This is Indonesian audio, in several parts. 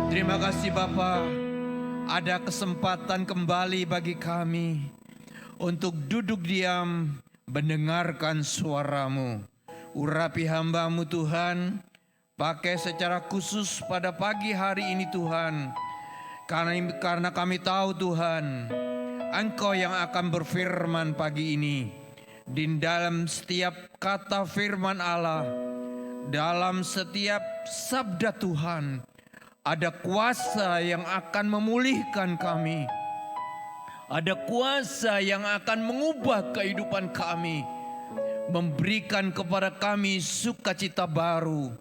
Terima kasih Bapa, ada kesempatan kembali bagi kami untuk duduk diam mendengarkan suara-Mu. Urapi hamba-Mu Tuhan, pakai secara khusus pada pagi hari ini Tuhan. Karena kami tahu Tuhan, Engkau yang akan berfirman pagi ini. Di dalam setiap kata firman Allah, dalam setiap sabda Tuhan, ada kuasa yang akan memulihkan kami. Ada kuasa yang akan mengubah kehidupan kami. Memberikan kepada kami sukacita baru.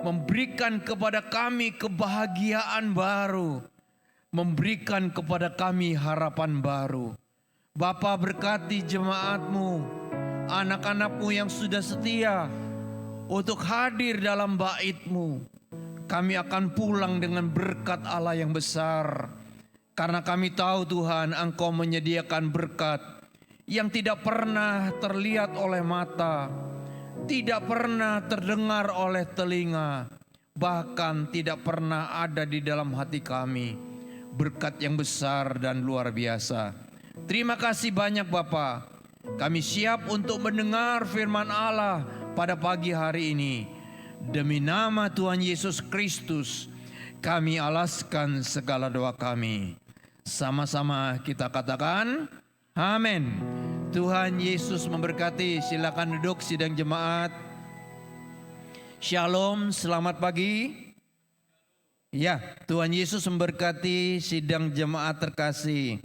Memberikan kepada kami kebahagiaan baru. Memberikan kepada kami harapan baru. Bapa, berkati jemaat-Mu, anak-anak-Mu yang sudah setia untuk hadir dalam bait-Mu. Kami akan pulang dengan berkat Allah yang besar. Karena kami tahu Tuhan, Engkau menyediakan berkat yang tidak pernah terlihat oleh mata, tidak pernah terdengar oleh telinga, bahkan tidak pernah ada di dalam hati kami. Berkat yang besar dan luar biasa. Terima kasih banyak Bapa. Kami siap untuk mendengar firman Allah pada pagi hari ini. Demi nama Tuhan Yesus Kristus, kami alaskan segala doa kami. Sama-sama kita katakan, amin. Tuhan Yesus memberkati. Silakan duduk sidang jemaat. Shalom, selamat pagi. Ya, Tuhan Yesus memberkati sidang jemaat terkasih.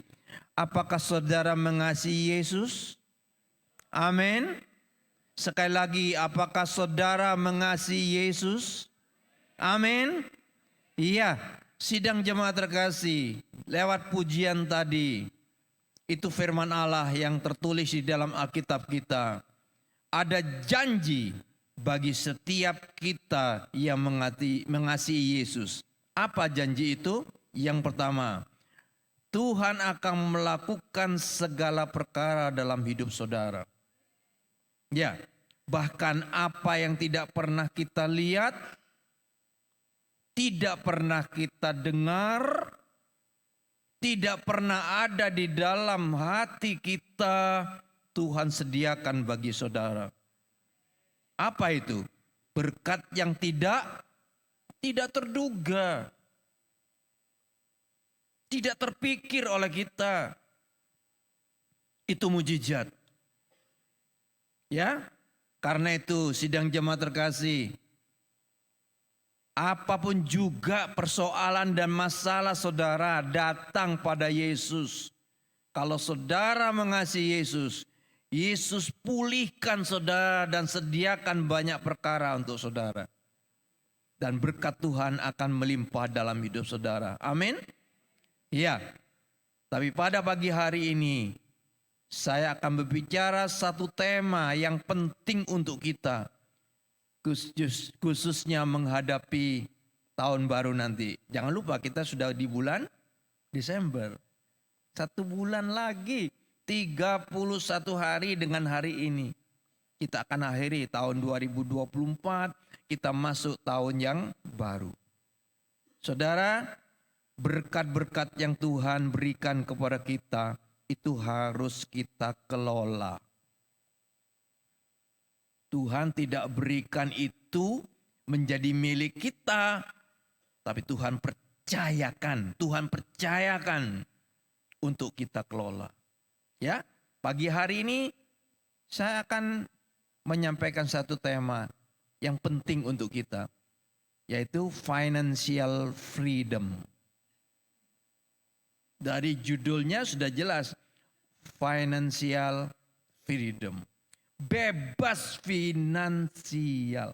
Apakah saudara mengasihi Yesus? Amin. Sekali lagi, apakah saudara mengasihi Yesus? Amin. Iya, sidang jemaat terkasih, lewat pujian tadi, itu firman Allah yang tertulis di dalam Alkitab kita. Ada janji bagi setiap kita yang mengasihi Yesus. Apa janji itu? Yang pertama, Tuhan akan melakukan segala perkara dalam hidup saudara. Ya, bahkan apa yang tidak pernah kita lihat, tidak pernah kita dengar, tidak pernah ada di dalam hati kita, Tuhan sediakan bagi saudara. Apa itu? Berkat yang tidak terduga, tidak terpikir oleh kita. Itu mujizat. Ya, karena itu sidang jemaat terkasih, apapun juga persoalan dan masalah saudara, datang pada Yesus. Kalau saudara mengasihi Yesus, Yesus pulihkan saudara dan sediakan banyak perkara untuk saudara. Dan berkat Tuhan akan melimpah dalam hidup saudara. Amin. Ya, tapi pada pagi hari ini, saya akan berbicara satu tema yang penting untuk kita. Khususnya menghadapi tahun baru nanti. Jangan lupa kita sudah di bulan Desember. 1 bulan lagi, 31 hari dengan hari ini. Kita akan akhiri tahun 2024, kita masuk tahun yang baru. Saudara, berkat-berkat yang Tuhan berikan kepada kita, itu harus kita kelola. Tuhan tidak berikan itu menjadi milik kita, tapi Tuhan percayakan untuk kita kelola. Ya, pagi hari ini saya akan menyampaikan satu tema yang penting untuk kita, yaitu financial freedom. Dari judulnya sudah jelas, financial freedom. Bebas finansial.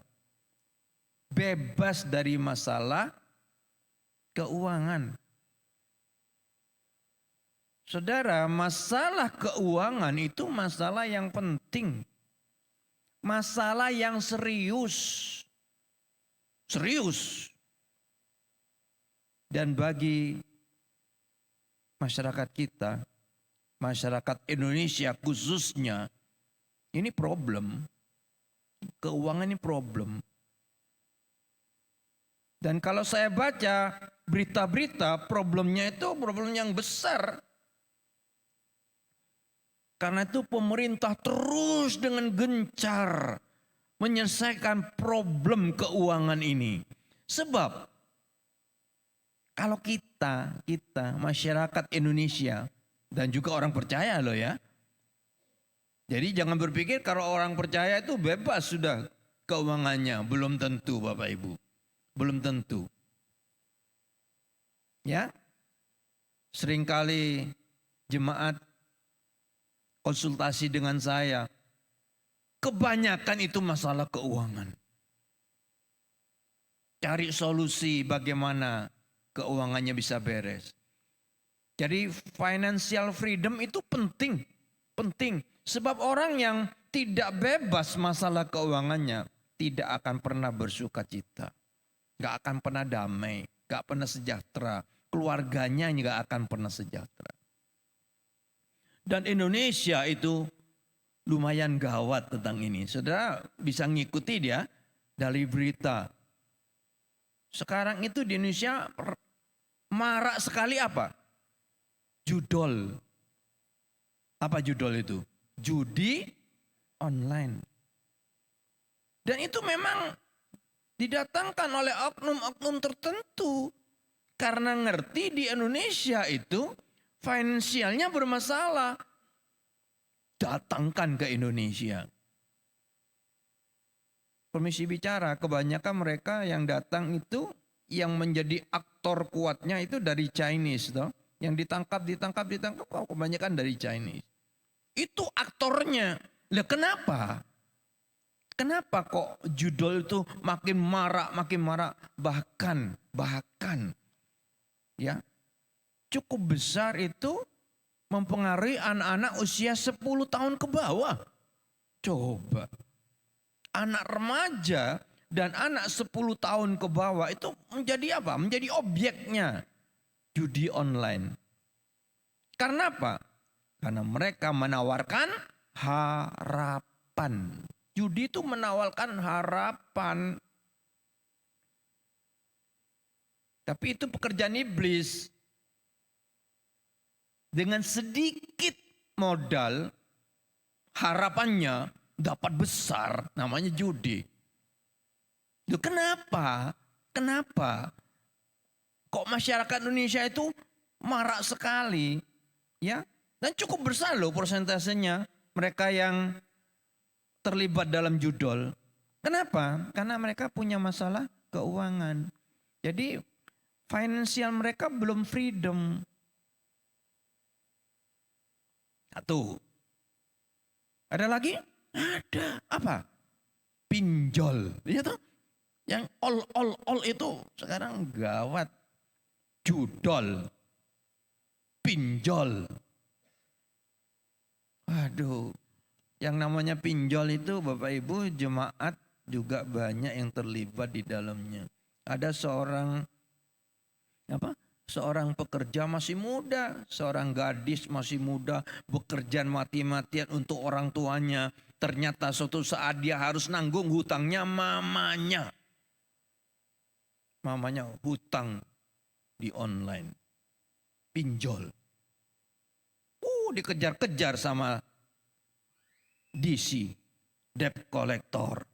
Bebas dari masalah keuangan. Saudara, masalah keuangan itu masalah yang penting. Masalah yang serius. Serius. Dan bagi masyarakat kita, masyarakat Indonesia khususnya, ini problem. Keuangan ini problem. Dan kalau saya baca berita-berita, problemnya itu problem yang besar. Karena itu pemerintah terus dengan gencar menyelesaikan problem keuangan ini. Sebab kalau kita masyarakat Indonesia dan juga orang percaya loh ya. Jadi jangan berpikir kalau orang percaya itu bebas sudah keuangannya. Belum tentu Bapak Ibu. Belum tentu. Ya. Seringkali jemaat konsultasi dengan saya. Kebanyakan itu masalah keuangan. Cari solusi bagaimana keuangannya bisa beres. Jadi financial freedom itu penting. Penting. Sebab orang yang tidak bebas masalah keuangannya tidak akan pernah bersuka cita. Gak akan pernah damai. Gak pernah sejahtera. Keluarganya juga akan pernah sejahtera. Dan Indonesia itu lumayan gawat tentang ini. Saudara bisa ngikuti dia dari berita. Sekarang itu di Indonesia marak sekali apa? Judol. Apa judol itu? Judi online. Dan itu memang didatangkan oleh oknum-oknum tertentu. Karena ngerti di Indonesia itu finansialnya bermasalah. Datangkan ke Indonesia. Permisi bicara, kebanyakan mereka yang datang itu yang menjadi aktor kuatnya itu dari Chinese. Toh. Yang ditangkap, kebanyakan dari Chinese. Itu aktornya. Lah kenapa? Kenapa kok judul itu makin marak. Bahkan ya cukup besar itu mempengaruhi anak-anak usia 10 tahun ke bawah. Coba. Anak remaja dan anak 10 tahun ke bawah itu menjadi apa? Menjadi objeknya judi online. Karena apa? Karena mereka menawarkan harapan. Judi itu menawarkan harapan. Tapi itu pekerjaan iblis. Dengan sedikit modal, harapannya dapat besar, namanya judi. Loh, kenapa? Kok masyarakat Indonesia itu marak sekali? Ya, dan cukup besar loh persentasenya mereka yang terlibat dalam judol. Kenapa? Karena mereka punya masalah keuangan. Jadi finansial mereka belum freedom. Satu. Ada lagi? Ada. Apa? Pinjol. Ya toh? Yang all itu sekarang gawat. Judol. Pinjol. Aduh. Yang namanya pinjol itu Bapak Ibu jemaat juga banyak yang terlibat di dalamnya. Ada seorang pekerja masih muda, seorang gadis masih muda bekerja mati-matian untuk orang tuanya. Ternyata suatu saat dia harus nanggung hutangnya mamanya. Mamanya hutang di online. Pinjol. Dikejar-kejar sama DC, debt collector.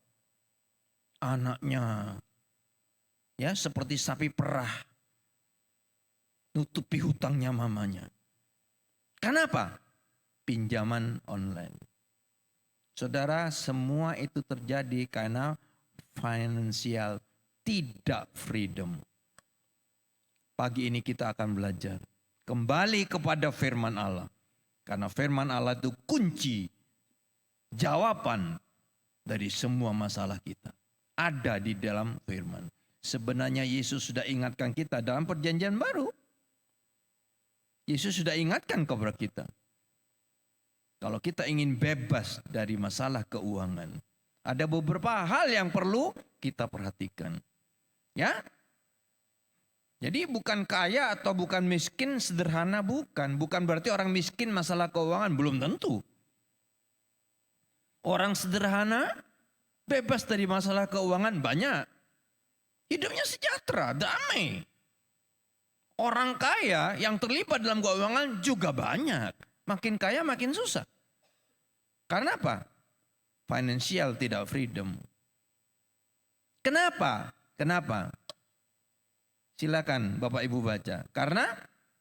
Anaknya ya seperti sapi perah. Nutupi hutangnya mamanya. Kenapa? Pinjaman online. Saudara, semua itu terjadi karena financial tidak freedom. Pagi ini kita akan belajar kembali kepada firman Allah. Karena firman Allah itu kunci jawaban dari semua masalah kita. Ada di dalam firman. Sebenarnya Yesus sudah ingatkan kita dalam perjanjian baru. Yesus sudah ingatkan kepada kita. Kalau kita ingin bebas dari masalah keuangan. Ada beberapa hal yang perlu kita perhatikan. Ya. Jadi bukan kaya atau bukan miskin sederhana bukan. Bukan berarti orang miskin masalah keuangan. Belum tentu. Orang sederhana bebas dari masalah keuangan banyak. Hidupnya sejahtera, damai. Orang kaya yang terlibat dalam keuangan juga banyak. Makin kaya makin susah. Karena apa? Financial tidak freedom. Kenapa? Kenapa? Silakan Bapak Ibu baca. Karena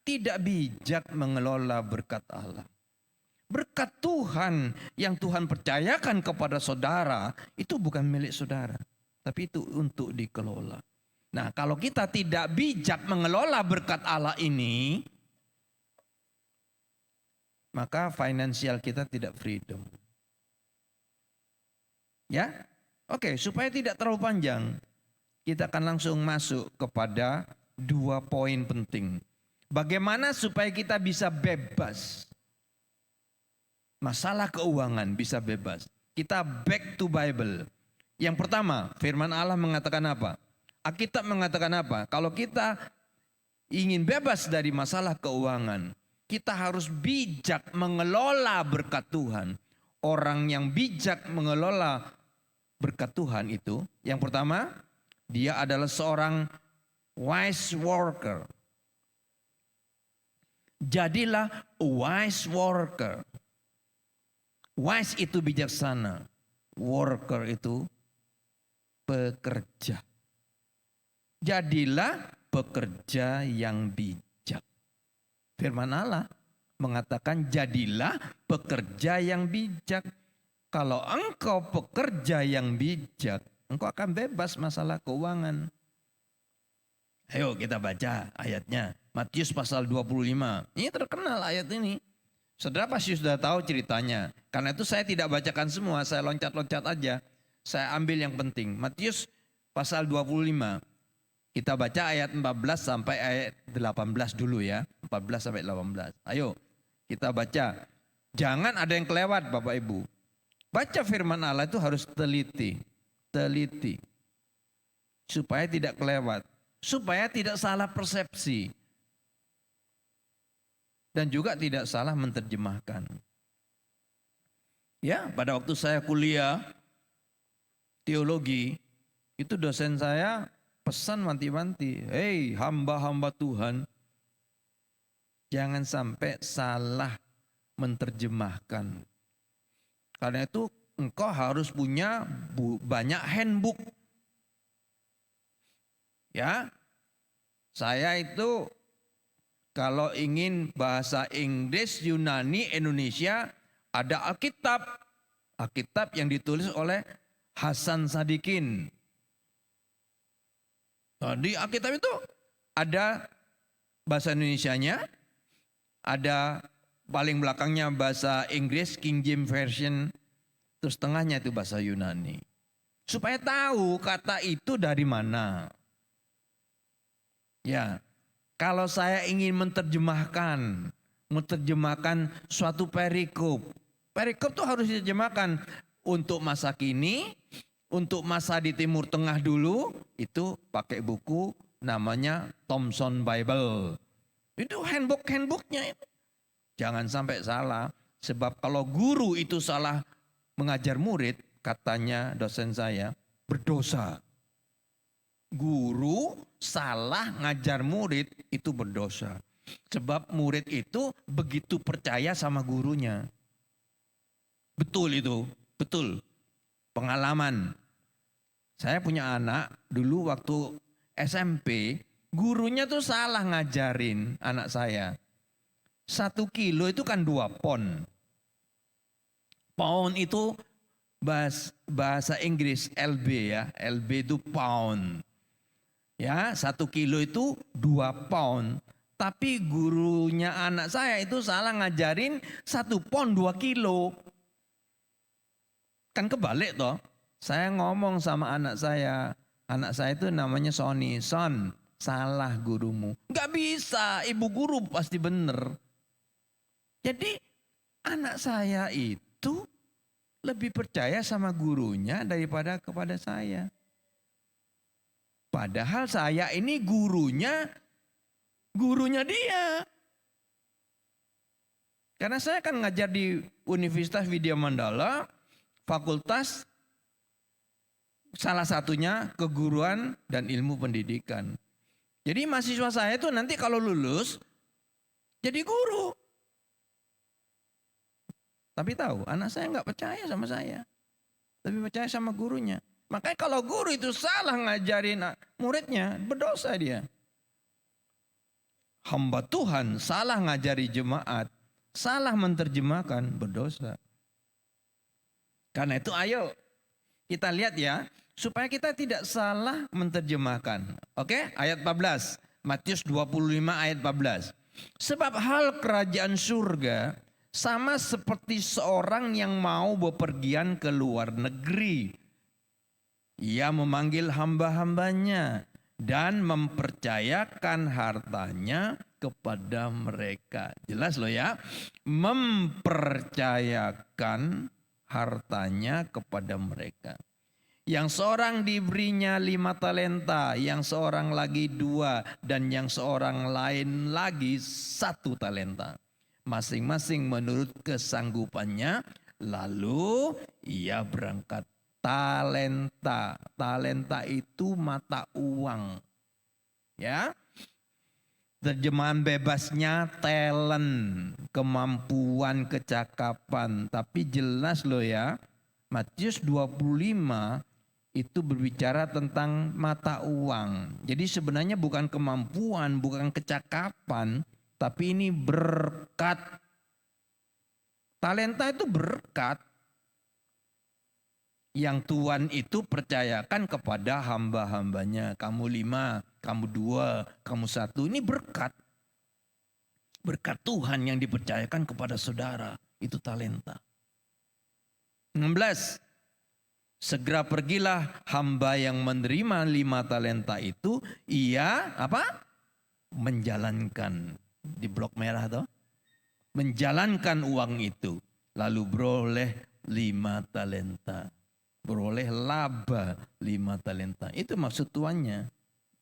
tidak bijak mengelola berkat Allah. Berkat Tuhan yang Tuhan percayakan kepada saudara itu bukan milik saudara. Tapi itu untuk dikelola. Nah, kalau kita tidak bijak mengelola berkat Allah ini, maka finansial kita tidak freedom. Ya? Oke, supaya tidak terlalu panjang, kita akan langsung masuk kepada 2 poin penting. Bagaimana supaya kita bisa bebas? Masalah keuangan bisa bebas. Kita back to Bible. Yang pertama, firman Allah mengatakan apa? Alkitab mengatakan apa? Kalau kita ingin bebas dari masalah keuangan, kita harus bijak mengelola berkat Tuhan. Orang yang bijak mengelola berkat Tuhan itu, yang pertama, dia adalah seorang wise worker. Jadilah wise worker. Wise itu bijaksana, worker itu pekerja. Jadilah pekerja yang bijak. Firman Allah mengatakan jadilah pekerja yang bijak. Kalau engkau pekerja yang bijak, engkau akan bebas masalah keuangan. Ayo kita baca ayatnya. Matius pasal 25. Ini terkenal ayat ini. Saudara pasti sudah tahu ceritanya. Karena itu saya tidak bacakan semua, saya loncat-loncat aja. Saya ambil yang penting. Matius pasal 25. Kita baca ayat 14 sampai ayat 18 dulu ya. 14 sampai 18. Ayo kita baca. Jangan ada yang kelewat Bapak Ibu. Baca firman Allah itu harus teliti. Teliti. Supaya tidak kelewat. Supaya tidak salah persepsi. Dan juga tidak salah menerjemahkan. Ya, pada waktu saya kuliah teologi, itu dosen saya pesan wanti-wanti, hei hamba-hamba Tuhan, jangan sampai salah menerjemahkan. Karena itu engkau harus punya banyak handbook. Ya, saya itu kalau ingin bahasa Inggris, Yunani, Indonesia, ada Alkitab. Alkitab yang ditulis oleh Hasan Sadikin. Nah, di Alkitab itu ada bahasa Indonesianya, ada paling belakangnya bahasa Inggris, King James Version, terus tengahnya itu bahasa Yunani. Supaya tahu kata itu dari mana. Ya. Kalau saya ingin menerjemahkan suatu perikop. Perikop itu harus diterjemahkan untuk masa kini, untuk masa di Timur Tengah dulu, itu pakai buku namanya Thomson Bible. Itu handbooknya itu. Jangan sampai salah, sebab kalau guru itu salah mengajar murid, katanya dosen saya, berdosa. Guru salah ngajar murid itu berdosa. Sebab murid itu begitu percaya sama gurunya. Betul itu, betul. Pengalaman. Saya punya anak dulu waktu SMP, gurunya tuh salah ngajarin anak saya. 1 kilo itu kan 2 pon. Pound itu bahasa Inggris LB ya, LB itu pound. Ya, 1 kilo itu 2 pound. Tapi gurunya anak saya itu salah ngajarin 1 pound 2 kilo. Kan kebalik toh. Saya ngomong sama anak saya itu namanya Sony. Son, salah gurumu. Gak bisa, ibu guru pasti bener. Jadi anak saya itu lebih percaya sama gurunya daripada kepada saya. Padahal saya ini gurunya dia. Karena saya kan ngajar di Universitas Widya Mandala, fakultas salah satunya keguruan dan ilmu pendidikan. Jadi mahasiswa saya itu nanti kalau lulus jadi guru. Tapi tahu anak saya nggak percaya sama saya. Tapi percaya sama gurunya. Makanya kalau guru itu salah ngajarin muridnya, berdosa dia. Hamba Tuhan salah ngajari jemaat, salah menerjemahkan, berdosa. Karena itu ayo kita lihat ya, supaya kita tidak salah menerjemahkan. Oke, ayat 14. Matius 25 ayat 14. Sebab hal kerajaan surga sama seperti seorang yang mau bepergian ke luar negeri. Ia memanggil hamba-hambanya dan mempercayakan hartanya kepada mereka. Jelas loh ya, mempercayakan hartanya kepada mereka. Yang seorang diberinya 5 talenta, yang seorang lagi 2, dan yang seorang lain lagi 1 talenta. Masing-masing menurut kesanggupannya, lalu ia berangkat. Talenta itu mata uang. Ya. Terjemahan bebasnya talent, kemampuan, kecakapan. Tapi jelas loh ya, Matius 25 itu berbicara tentang mata uang. Jadi sebenarnya bukan kemampuan, bukan kecakapan, tapi ini berkat. Talenta itu berkat yang Tuhan itu percayakan kepada hamba-hambanya. Kamu 5, kamu 2, kamu 1. Ini berkat. Berkat Tuhan yang dipercayakan kepada saudara. Itu talenta. 16. Segera pergilah hamba yang menerima 5 talenta itu. Ia apa? Menjalankan. Di blok merah tuh. Menjalankan uang itu. Lalu beroleh 5 talenta. Beroleh laba 5 talenta. Itu maksud tuannya.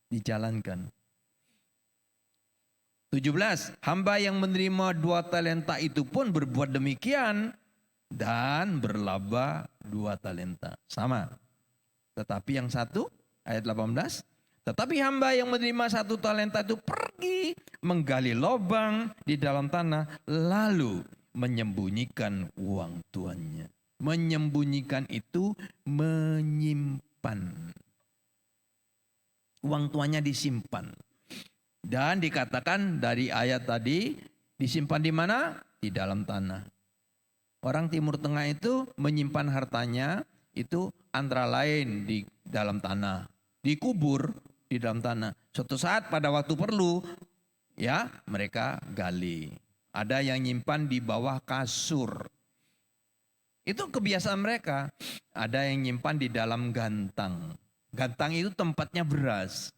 Dijalankan. 17. Hamba yang menerima 2 talenta itu pun berbuat demikian. Dan berlaba 2 talenta. Sama. Tetapi yang 1 ayat 18. Tetapi hamba yang menerima 1 talenta itu pergi menggali lubang di dalam tanah. Lalu menyembunyikan uang tuannya. Menyembunyikan itu menyimpan. Uang tuannya disimpan. Dan dikatakan dari ayat tadi, disimpan di mana? Di dalam tanah. Orang Timur Tengah itu menyimpan hartanya itu antara lain di dalam tanah. Dikubur di dalam tanah. Suatu saat pada waktu perlu, ya mereka gali. Ada yang nyimpan di bawah kasur. Itu kebiasaan mereka. Ada yang nyimpan di dalam gantang. Gantang itu tempatnya beras.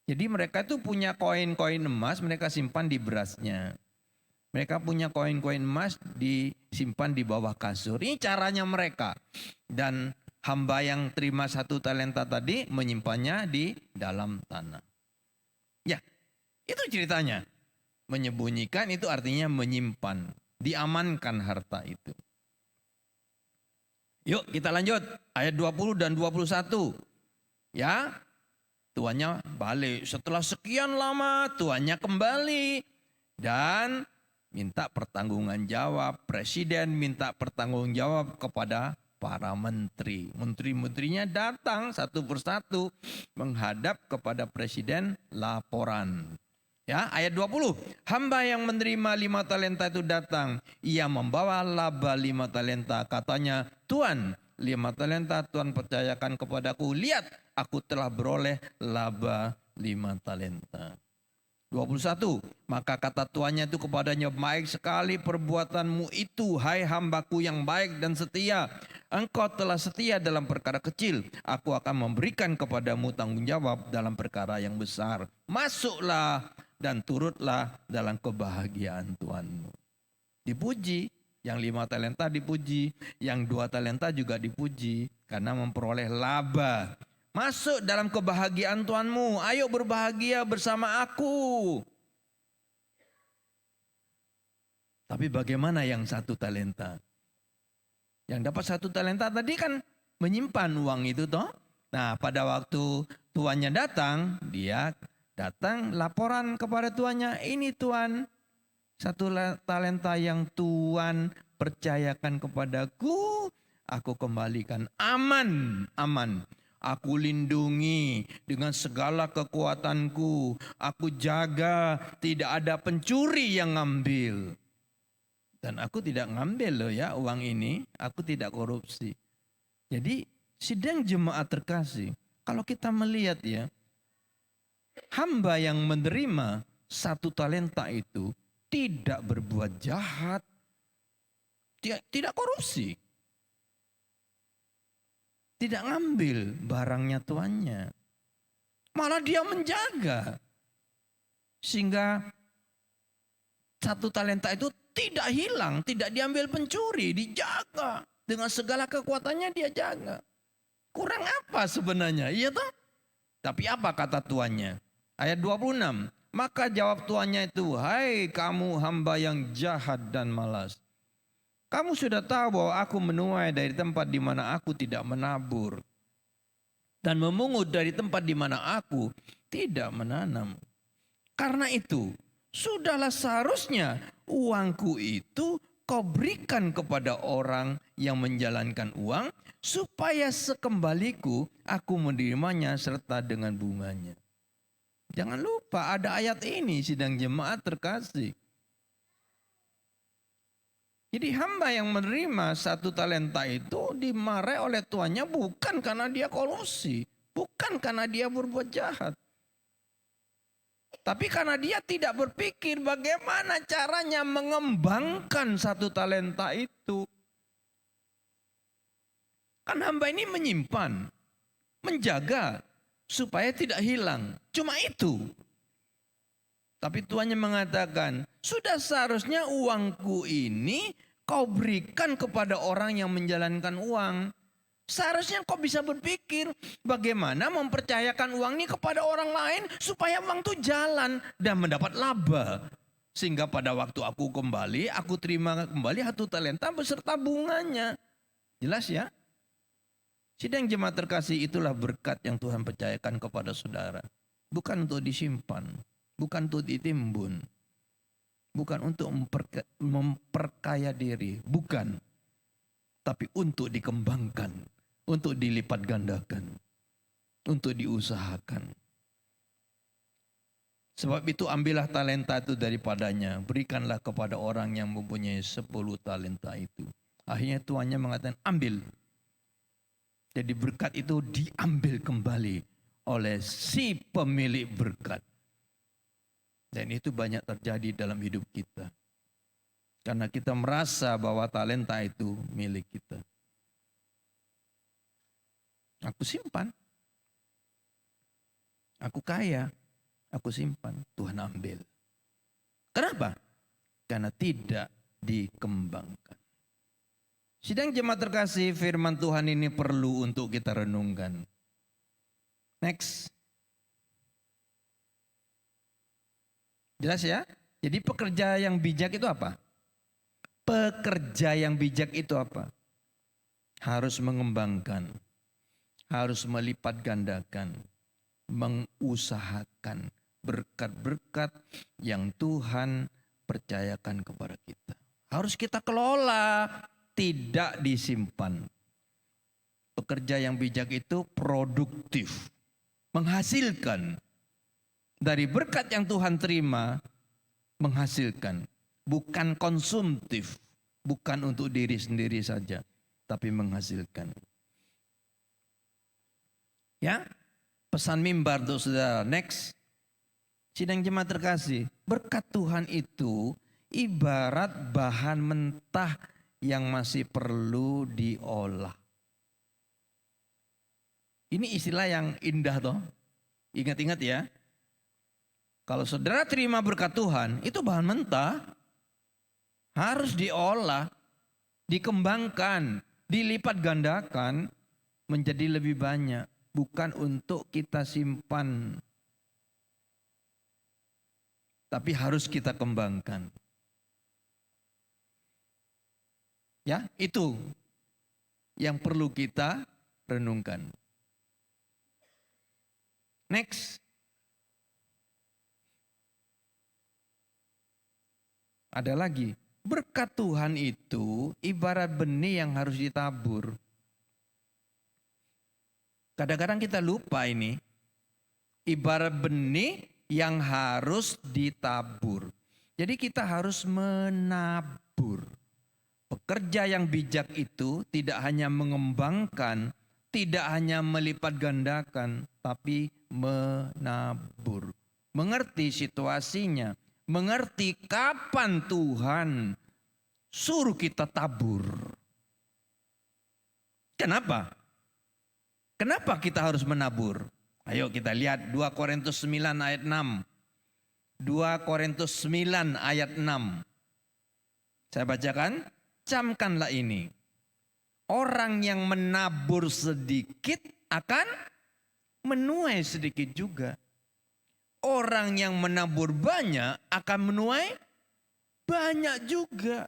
Jadi mereka itu punya koin-koin emas, mereka simpan di berasnya. Mereka punya koin-koin emas disimpan di bawah kasur. Ini caranya mereka. Dan hamba yang terima 1 talenta tadi menyimpannya di dalam tanah. Ya, itu ceritanya. Menyembunyikan itu artinya menyimpan. Diamankan harta itu. Yuk kita lanjut ayat 20 dan 21. Ya, tuannya balik. Setelah sekian lama tuannya kembali. Dan minta pertanggungan jawab. Presiden minta pertanggung jawab kepada para menteri. Menteri-menterinya datang satu persatu menghadap kepada presiden laporan. Ya, ayat 20. Hamba yang menerima 5 talenta itu datang. Ia membawa laba 5 talenta. Katanya, Tuan, 5 talenta Tuhan percayakan kepadaku. Lihat, aku telah beroleh laba 5 talenta. 21. Maka kata tuannya itu kepadanya, baik sekali perbuatanmu itu, hai hambaku yang baik dan setia. Engkau telah setia dalam perkara kecil. Aku akan memberikan kepadamu tanggung jawab dalam perkara yang besar. Masuklah dan turutlah dalam kebahagiaan Tuhanmu. Dipuji. Yang 5 talenta dipuji. Yang 2 talenta juga dipuji. Karena memperoleh laba. Masuk dalam kebahagiaan Tuhanmu. Ayo berbahagia bersama aku. Tapi bagaimana yang 1 talenta? Yang dapat 1 talenta tadi kan menyimpan uang itu toh. Nah pada waktu tuannya datang, dia Datang laporan kepada tuannya, ini tuan, satu talenta yang Tuhan percayakan kepadaku, aku kembalikan. Aman, aman. Aku lindungi dengan segala kekuatanku. Aku jaga, tidak ada pencuri yang ngambil. Dan aku tidak ngambil loh ya uang ini, aku tidak korupsi. Jadi sidang jemaat terkasih, kalau kita melihat ya, hamba yang menerima 1 talenta itu tidak berbuat jahat, tidak korupsi, tidak ngambil barangnya tuannya. Malah dia menjaga. Sehingga 1 talenta itu tidak hilang, tidak diambil pencuri, dijaga. Dengan segala kekuatannya dia jaga. Kurang apa sebenarnya? Iya toh? Tapi apa kata tuannya? Ayat 26. Maka jawab tuannya itu, hai kamu hamba yang jahat dan malas. Kamu sudah tahu bahwa aku menuai dari tempat di mana aku tidak menabur. Dan memungut dari tempat di mana aku tidak menanam. Karena itu, sudahlah seharusnya uangku itu kau berikan kepada orang yang menjalankan uang, supaya sekembaliku aku menerimanya serta dengan bunganya. Jangan lupa ada ayat ini, sidang jemaat terkasih. Jadi hamba yang menerima 1 talenta itu dimarahi oleh tuannya bukan karena dia korupsi, bukan karena dia berbuat jahat. Tapi karena dia tidak berpikir bagaimana caranya mengembangkan 1 talenta itu. Kan hamba ini menyimpan, menjaga supaya tidak hilang. Cuma itu. Tapi tuannya mengatakan, sudah seharusnya uangku ini kau berikan kepada orang yang menjalankan uang. Seharusnya kau bisa berpikir bagaimana mempercayakan uang ini kepada orang lain supaya uang itu jalan dan mendapat laba. Sehingga pada waktu aku kembali, aku terima kembali 1 talenta beserta bunganya. Jelas ya? Sidang jemaat terkasih, itulah berkat yang Tuhan percayakan kepada saudara. Bukan untuk disimpan, bukan untuk ditimbun, bukan untuk memperkaya diri, bukan. Tapi untuk dikembangkan, untuk dilipat gandakan, untuk diusahakan. Sebab itu ambillah talenta itu daripadanya, berikanlah kepada orang yang mempunyai 10 talenta itu. Akhirnya tuannya mengatakan, ambil. Jadi berkat itu diambil kembali oleh si pemilik berkat. Dan itu banyak terjadi dalam hidup kita. Karena kita merasa bahwa talenta itu milik kita. Aku simpan. Aku kaya. Aku simpan. Tuhan ambil. Kenapa? Karena tidak dikembangkan. Sidang jemaat terkasih, firman Tuhan ini perlu untuk kita renungkan. Next. Jelas ya? Jadi pekerja yang bijak itu apa? Pekerja yang bijak itu apa? Harus mengembangkan, harus melipat gandakan, mengusahakan berkat-berkat yang Tuhan percayakan kepada kita. Harus kita kelola, tidak disimpan. Pekerja yang bijak itu produktif, menghasilkan. Dari berkat yang Tuhan terima, menghasilkan. Bukan konsumtif, bukan untuk diri sendiri saja, tapi menghasilkan. Ya, pesan mimbar untuk saudara. Next. Sidang jemaat terkasih, berkat Tuhan itu ibarat bahan mentah yang masih perlu diolah. Ini istilah yang indah toh. Ingat-ingat ya. Kalau saudara terima berkat Tuhan, itu bahan mentah. Harus diolah, dikembangkan, dilipat gandakan menjadi lebih banyak. Bukan untuk kita simpan. Tapi harus kita kembangkan. Ya, itu yang perlu kita renungkan. Next. Ada lagi, berkat Tuhan itu ibarat benih yang harus ditabur. Kadang-kadang kita lupa ini, ibarat benih yang harus ditabur. Jadi kita harus menabur. Pekerja yang bijak itu tidak hanya mengembangkan, tidak hanya melipat gandakan, tapi menabur. Mengerti situasinya, mengerti kapan Tuhan suruh kita tabur. Kenapa? Kenapa kita harus menabur? Ayo kita lihat 2 Korintus 9 ayat 6. 2 Korintus 9 ayat 6. Saya bacakan, camkanlah ini. Orang yang menabur sedikit akan menuai sedikit juga. Orang yang menabur banyak akan menuai banyak juga.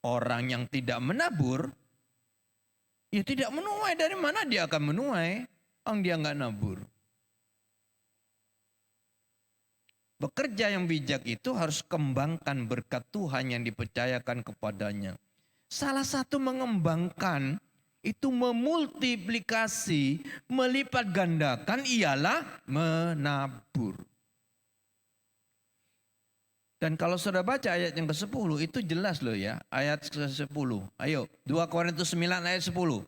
Orang yang tidak menabur, ya tidak menuai. Dari mana dia akan menuai? Dia nggak nabur. Bekerja yang bijak itu harus kembangkan berkat Tuhan yang dipercayakan kepadanya. Salah satu mengembangkan itu memultiplikasi, melipat gandakan ialah menabur. Dan kalau sudah baca ayat yang ke-10 itu jelas loh ya, ayat ke-10. Ayo, 2 Korintus 9 ayat 10.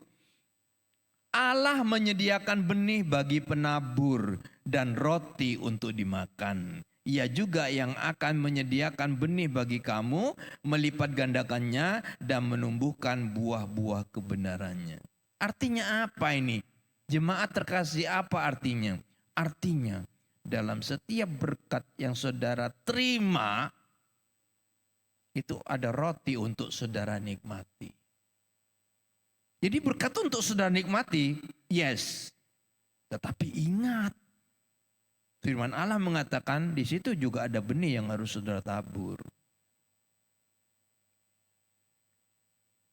Allah menyediakan benih bagi penabur dan roti untuk dimakan. Ia juga yang akan menyediakan benih bagi kamu, melipat gandakannya dan menumbuhkan buah-buah kebenarannya. Artinya apa ini? Jemaat terkasih, apa artinya? Artinya dalam setiap berkat yang saudara terima, itu ada roti untuk saudara nikmati. Jadi berkat untuk saudara nikmati, yes. Tetapi ingat, firman Allah mengatakan di situ juga ada benih yang harus saudara tabur.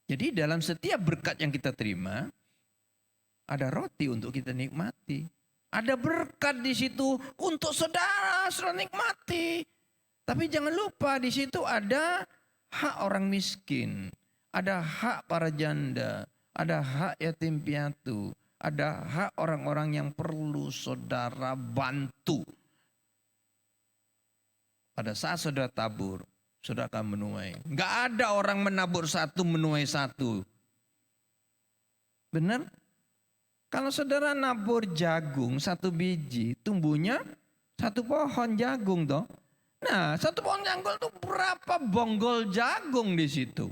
Jadi dalam setiap berkat yang kita terima, ada roti untuk kita nikmati. Ada berkat di situ untuk saudara nikmati. Tapi jangan lupa di situ ada hak orang miskin, ada hak para janda, ada hak yatim piatu, ada hak orang-orang yang perlu saudara bantu. Pada saat saudara tabur, saudara akan menuai. Enggak ada orang menabur satu menuai satu. Benar? Kalau saudara nabur jagung satu biji, tumbuhnya satu pohon jagung toh. Nah, satu pohon jagung itu berapa bonggol jagung di situ?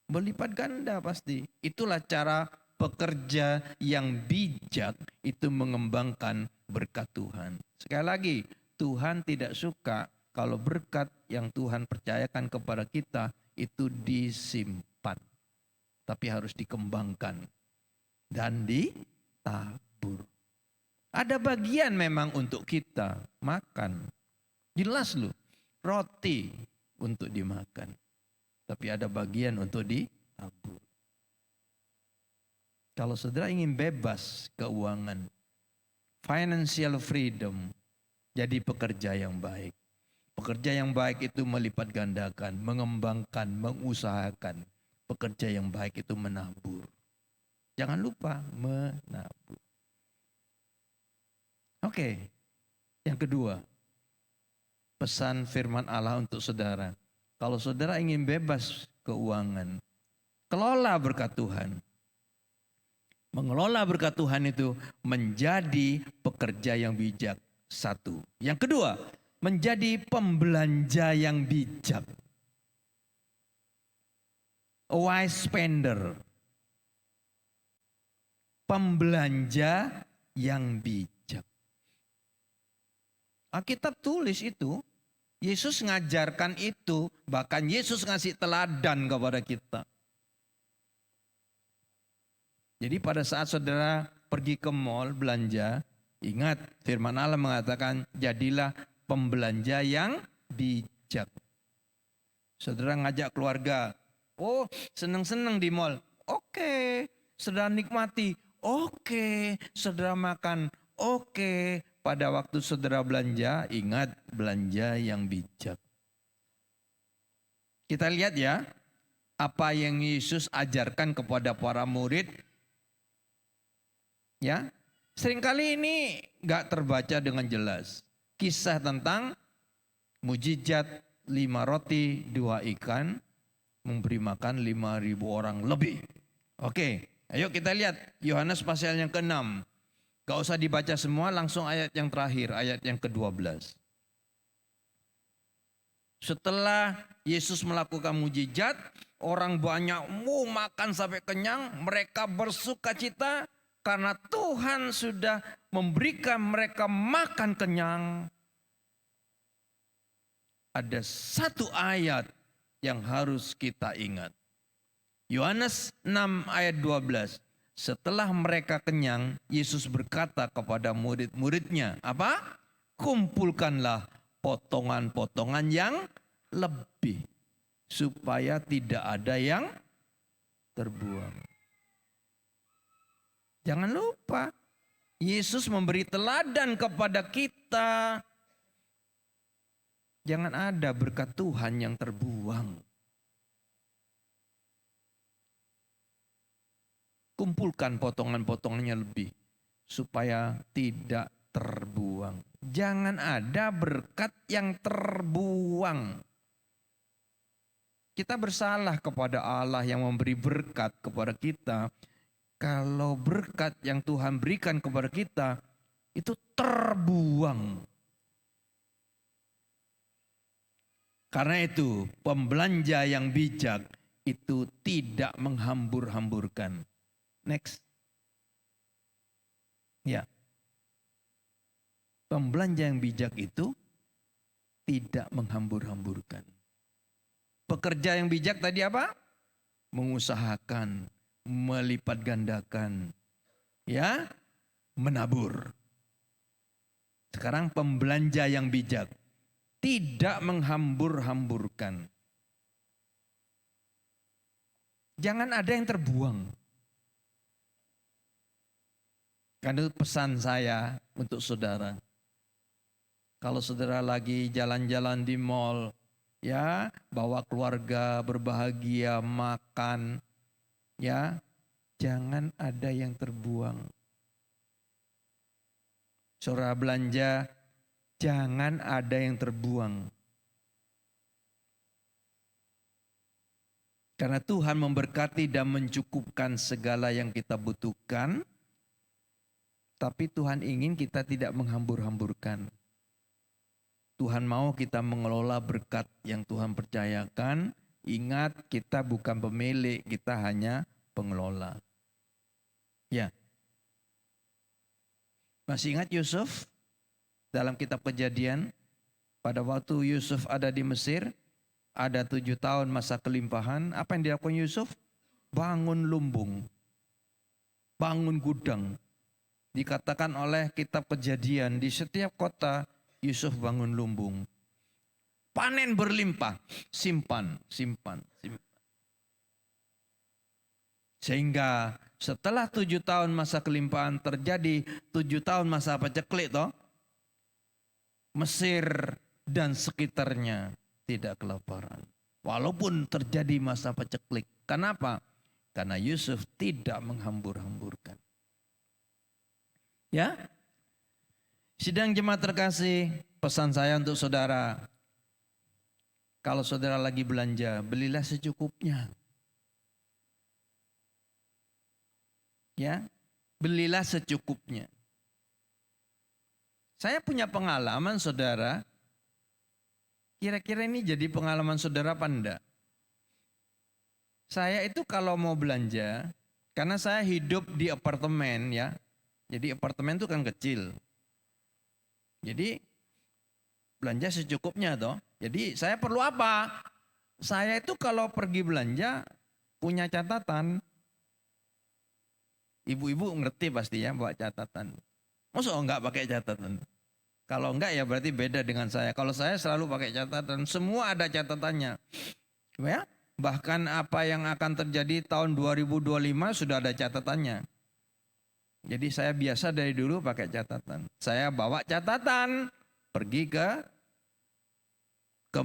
Berlipat ganda pasti. Itulah cara pekerja yang bijak itu mengembangkan berkat Tuhan. Sekali lagi, Tuhan tidak suka kalau berkat yang Tuhan percayakan kepada kita itu disimpan. Tapi harus dikembangkan dan ditabur. Ada bagian memang untuk kita makan. Jelas loh, roti untuk dimakan. Tapi ada bagian untuk ditabur. Kalau saudara ingin bebas keuangan, financial freedom, jadi pekerja yang baik. Pekerja yang baik itu melipat gandakan, mengembangkan, mengusahakan. Pekerja yang baik itu menabur. Jangan lupa menabur. Oke, yang kedua, pesan firman Allah untuk saudara. Kalau saudara ingin bebas keuangan, kelola berkat Tuhan. Mengelola berkat Tuhan itu menjadi pekerja yang bijak. Satu. Yang kedua, menjadi pembelanja yang bijak. A wise spender. Pembelanja yang bijak. Alkitab tulis itu. Yesus ngajarkan itu, bahkan Yesus ngasih teladan kepada kita. Jadi pada saat saudara pergi ke mall belanja, ingat firman Allah mengatakan jadilah pembelanja yang bijak. Saudara ngajak keluarga, oh senang-senang di mall, oke. Saudara nikmati, oke. Saudara makan, oke. Pada waktu saudara belanja, ingat belanja yang bijak. Kita lihat ya, apa yang Yesus ajarkan kepada para murid. Ya, seringkali ini gak terbaca dengan jelas. Kisah tentang mujizat 5 roti 2 ikan memberi makan 5.000 orang lebih. Oke, ayo kita lihat Yohanes pasal yang ke-6. Gak usah dibaca semua, langsung ayat yang terakhir, ayat yang ke-12. Setelah Yesus melakukan mujizat, orang banyak mau makan sampai kenyang, mereka bersuka cita karena Tuhan sudah memberikan mereka makan kenyang. Ada satu ayat yang harus kita ingat. Yohanes 6 ayat 12. Setelah mereka kenyang, Yesus berkata kepada murid-muridnya, apa? Kumpulkanlah potongan-potongan yang lebih, supaya tidak ada yang terbuang. Jangan lupa, Yesus memberi teladan kepada kita. Jangan ada berkat Tuhan yang terbuang. Kumpulkan potongan-potongannya lebih, supaya tidak terbuang. Jangan ada berkat yang terbuang. Kita bersalah kepada Allah yang memberi berkat kepada kita. Kalau berkat yang Tuhan berikan kepada kita itu terbuang. Karena itu pembelanja yang bijak itu tidak menghambur-hamburkan. Next. Ya. Pembelanja yang bijak itu tidak menghambur-hamburkan. Pekerja yang bijak tadi apa? Mengusahakan, melipat gandakan, ya, menabur. Sekarang pembelanja yang bijak tidak menghambur-hamburkan. Jangan ada yang terbuang. Karena itu pesan saya untuk saudara. Kalau saudara lagi jalan-jalan di mall, ya, bawa keluarga berbahagia, makan, ya, jangan ada yang terbuang. Saudara belanja, jangan ada yang terbuang. Karena Tuhan memberkati dan mencukupkan segala yang kita butuhkan, tapi Tuhan ingin kita tidak menghambur-hamburkan. Tuhan mau kita mengelola berkat yang Tuhan percayakan. Ingat, kita bukan pemilik, kita hanya pengelola. Ya. Masih ingat Yusuf? Dalam kitab Kejadian, pada waktu Yusuf ada di Mesir, ada 7 tahun masa kelimpahan. Apa yang dilakukan Yusuf? Bangun lumbung, bangun gudang. Dikatakan oleh kitab Kejadian, di setiap kota Yusuf bangun lumbung. Panen berlimpah, simpan. Sehingga setelah 7 tahun masa kelimpahan terjadi 7 tahun masa paceklik toh. Mesir dan sekitarnya tidak kelaparan. Walaupun terjadi masa paceklik. Kenapa? Karena Yusuf tidak menghambur-hamburkan. Ya? Sidang jemaat terkasih, pesan saya untuk saudara. Kalau saudara lagi belanja, belilah secukupnya. Ya, belilah secukupnya. Saya punya pengalaman saudara, kira-kira ini jadi pengalaman saudara apa enggak? Saya itu kalau mau belanja, karena saya hidup di apartemen ya, jadi apartemen itu kan kecil. Jadi belanja secukupnya toh. Jadi saya perlu apa? Saya itu kalau pergi belanja punya catatan. Ibu-ibu ngerti pasti ya bawa catatan. Masa enggak pakai catatan? Kalau enggak ya berarti beda dengan saya. Kalau saya selalu pakai catatan, semua ada catatannya. Ya? Bahkan apa yang akan terjadi tahun 2025 sudah ada catatannya. Jadi saya biasa dari dulu pakai catatan. Saya bawa catatan, pergi ke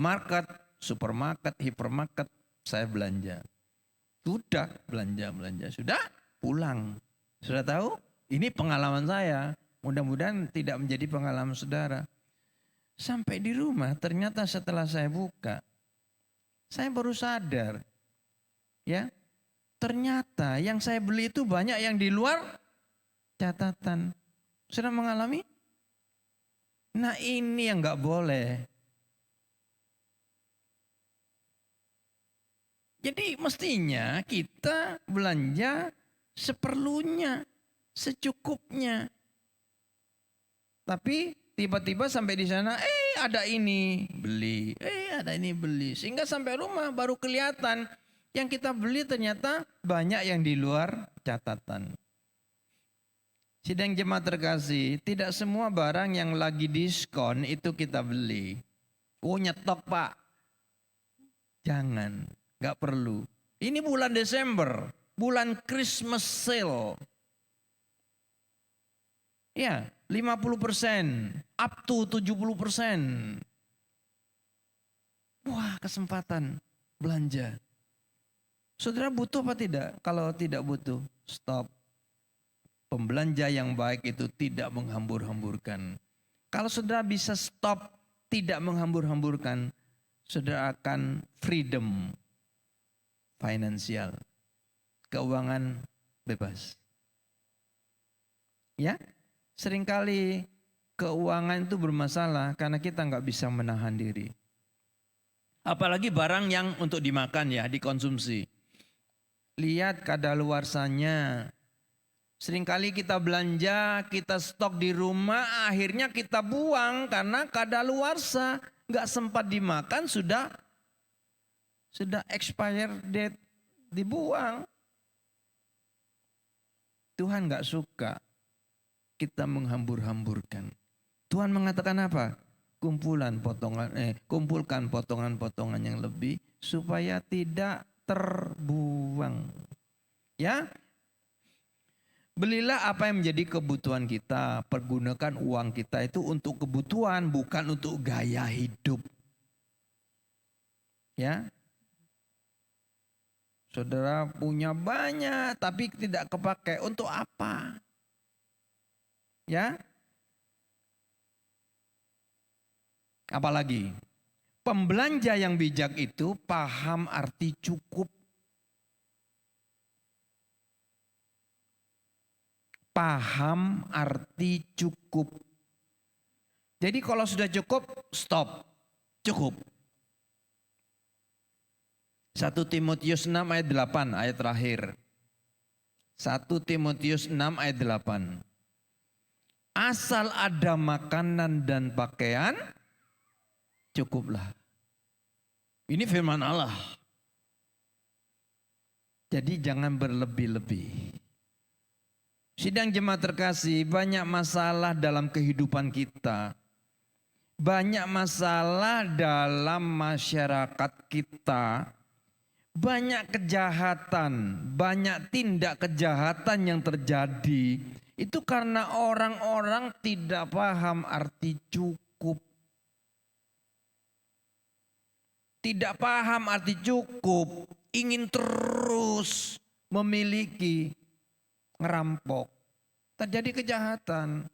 market, supermarket, hipermarket, saya belanja. Sudah belanja, sudah pulang. Sudah tahu? Ini pengalaman saya. Mudah-mudahan tidak menjadi pengalaman saudara. Sampai di rumah ternyata setelah saya buka, saya baru sadar. Ya, ternyata yang saya beli itu banyak yang di luar catatan. Sudah mengalami? Nah ini yang nggak boleh. Jadi mestinya kita belanja seperlunya, secukupnya. Tapi tiba-tiba sampai di sana, ada ini beli, ada ini beli. Sehingga sampai rumah baru kelihatan yang kita beli ternyata banyak yang di luar catatan. Sidang jemaat terkasih, tidak semua barang yang lagi diskon itu kita beli. Oh nyetok Pak, jangan. Gak perlu. Ini bulan Desember, bulan Christmas sale. Ya, 50%, up to 70%. Wah, kesempatan belanja. Saudara butuh apa tidak? Kalau tidak butuh, stop. Pembelanja yang baik itu tidak menghambur-hamburkan. Kalau saudara bisa stop, tidak menghambur-hamburkan, saudara akan freedom. Finansial, keuangan bebas. Ya, seringkali keuangan itu bermasalah karena kita nggak bisa menahan diri. Apalagi barang yang untuk dimakan ya, dikonsumsi. Lihat kadaluarsanya. Seringkali kita belanja, kita stok di rumah, akhirnya kita buang karena kadaluarsa. Nggak sempat dimakan sudah expire date, dibuang. Tuhan gak suka kita menghambur-hamburkan. Tuhan mengatakan apa? Kumpulkan potongan-potongan yang lebih supaya tidak terbuang. Ya, belilah apa yang menjadi kebutuhan kita. Pergunakan uang kita itu untuk kebutuhan, bukan untuk gaya hidup. Ya, saudara punya banyak tapi tidak kepakai, untuk apa? Ya. Apalagi pembelanja yang bijak itu paham arti cukup. Paham arti cukup. Jadi kalau sudah cukup, stop. Cukup. 1 Timotius 6 ayat 8, ayat terakhir. 1 Timotius 6 ayat 8. Asal ada makanan dan pakaian, cukuplah. Ini firman Allah. Jadi jangan berlebih-lebih. Sidang jemaat terkasih, banyak masalah dalam kehidupan kita. Banyak masalah dalam masyarakat kita. Banyak kejahatan, banyak tindak kejahatan yang terjadi. Itu karena orang-orang tidak paham arti cukup. Tidak paham arti cukup, ingin terus memiliki, ngerampok. Terjadi kejahatan.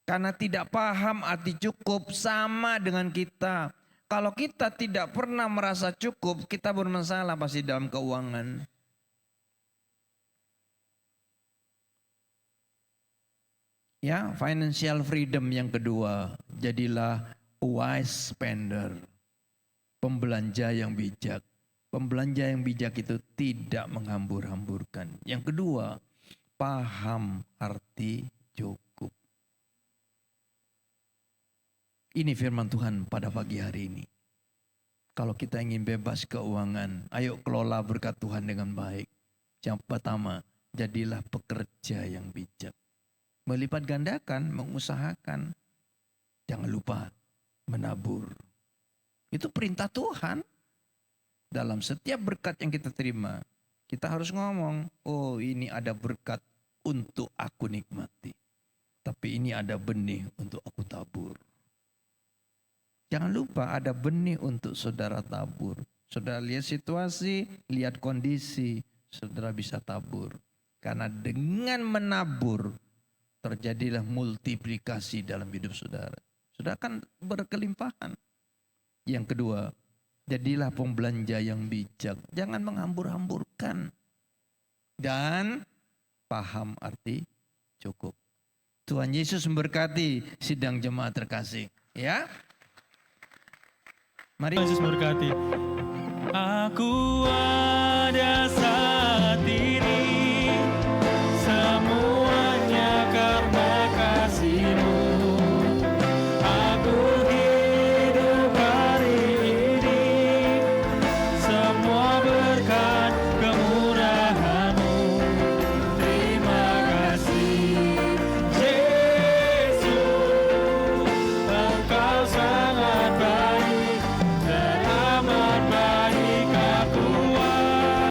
Karena tidak paham arti cukup, sama dengan kita. Kalau kita tidak pernah merasa cukup, kita bermasalah pasti dalam keuangan. Ya, financial freedom yang kedua, jadilah wise spender. Pembelanja yang bijak. Pembelanja yang bijak itu tidak menghambur-hamburkan. Yang kedua, paham arti cukup. Ini firman Tuhan pada pagi hari ini. Kalau kita ingin bebas keuangan, ayo kelola berkat Tuhan dengan baik. Yang pertama, jadilah pekerja yang bijak. Melipat gandakan, mengusahakan. Jangan lupa menabur. Itu perintah Tuhan. Dalam setiap berkat yang kita terima, kita harus ngomong, oh ini ada berkat untuk aku nikmati. Tapi ini ada benih untuk aku tabur. Jangan lupa ada benih untuk saudara tabur. Saudara lihat situasi, lihat kondisi, saudara bisa tabur. Karena dengan menabur, terjadilah multiplikasi dalam hidup saudara. Saudara akan berkelimpahan. Yang kedua, jadilah pembelanja yang bijak. Jangan menghambur-hamburkan. Dan paham arti cukup. Tuhan Yesus memberkati sidang jemaat terkasih. Ya, mari. Tuhan Yesus memberkati. Aku ada